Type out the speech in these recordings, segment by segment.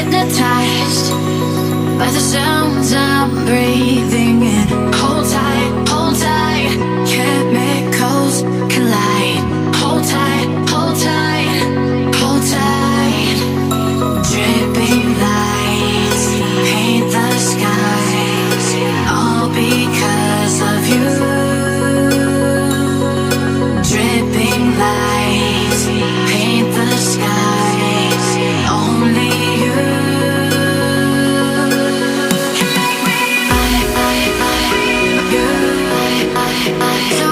hypnotized by the sounds I'm breathing in. Hold tight, chemicals collide. Hold tight, hold tight, hold tight. Dripping lights paint the skies, all because of you. Dripping lights paint the skies, only you. So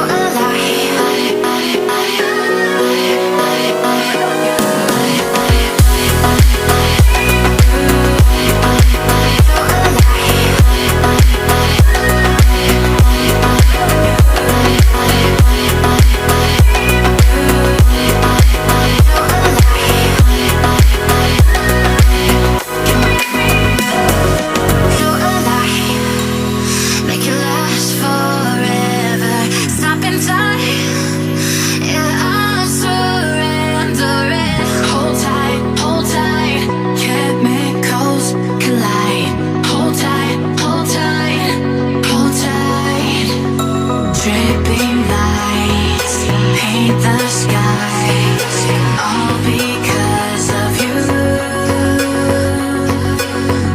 dripping lights paint the skies, all because of you.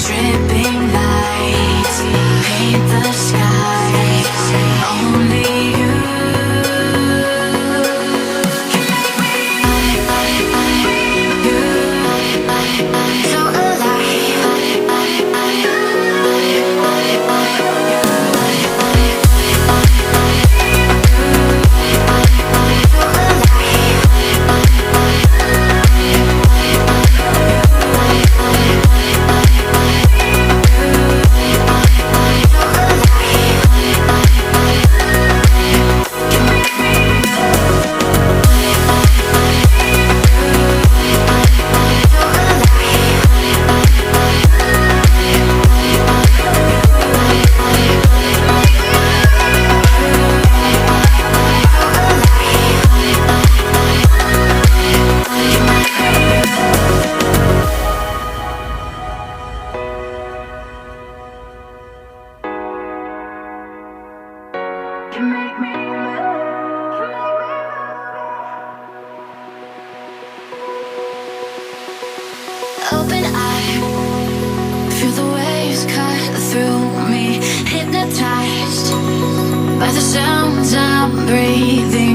Dripping lights paint the skies, only you. So open eye, feel the waves cut through me. Hypnotized by the sounds I'm breathing.